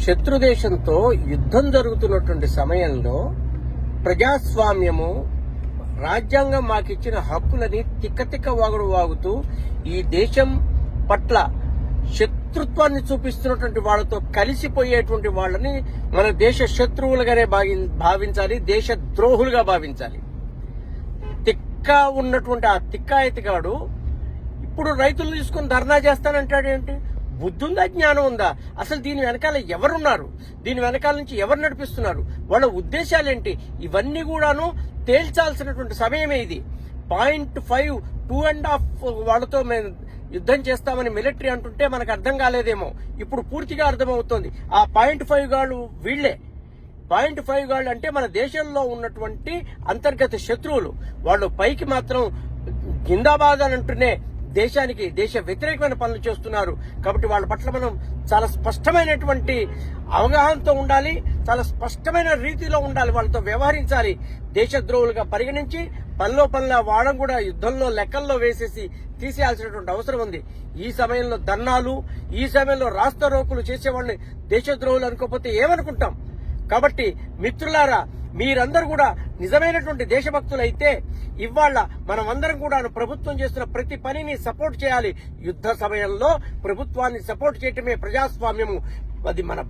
శత్రుదేశంతో యుద్ధం జరుగుతున్నటువంటి సమయంలో ప్రజాస్వామ్యము, రాజ్యాంగం మాకిచ్చిన హక్కులని తిక్కతిక్క వాగుడు వాగుతూ ఈ దేశం పట్ల శత్రుత్వాన్ని చూపిస్తున్నటువంటి వాళ్ళతో కలిసిపోయేటువంటి వాళ్ళని మన దేశ శత్రువులుగానే భావించాలి, దేశ ద్రోహులుగా భావించాలి. తిక్క ఉన్నటువంటి ఆ తిక్కాయతిగాడు ఇప్పుడు రైతులు తీసుకుని ధర్నా చేస్తానంటాడేంటి? బుద్ధి ఉందా, జ్ఞానం ఉందా? అసలు దీని వెనకాల ఎవరున్నారు? దీని వెనకాల నుంచి ఎవరు నడిపిస్తున్నారు? వాళ్ళ ఉద్దేశాలేంటి? ఇవన్నీ కూడాను తేల్చాల్సినటువంటి సమయమే ఇది. 0.5, 2.5 వాళ్ళతో మేము యుద్ధం చేస్తామని మిలిటరీ అంటుంటే మనకు అర్థం కాలేదేమో, ఇప్పుడు పూర్తిగా అర్థమవుతోంది. ఆ 0.5 గాళ్ళు వీళ్లే. 0.5 గాళ్ళు అంటే మన దేశంలో ఉన్నటువంటి అంతర్గత శత్రువులు. వాళ్ళు పైకి మాత్రం జిందాబాద్ అని అంటూనే దేశానికి దేశ వ్యతిరేకమైన పనులు చేస్తున్నారు. కాబట్టి వాళ్ళ పట్ల మనం చాలా స్పష్టమైనటువంటి అవగాహనతో ఉండాలి, చాలా స్పష్టమైన రీతిలో ఉండాలి, వాళ్ళతో వ్యవహరించాలి. దేశద్రోహులుగా పరిగణించి పనిలో వాళ్ళని కూడా యుద్ధంలో లెక్కల్లో వేసేసి తీసేయాల్సినటువంటి అవసరం ఉంది. ఈ సమయంలో ధర్నాలు, ఈ సమయంలో రాస్తారోకులు చేసేవాళ్ళని దేశద్రోహులు అనుకోకపోతే ఏమనుకుంటాం? కాబట్టి మిత్రులారా, మీరందరూ కూడా నిజమైనటువంటి దేశభక్తులైతే ఇవాళ మనమందరం కూడా ప్రభుత్వం చేస్తున్న ప్రతి పనిని సపోర్ట్ చేయాలి. యుద్ధ సమయంలో ప్రభుత్వాన్ని సపోర్ట్ చేయటమే ప్రజాస్వామ్యము. అది మన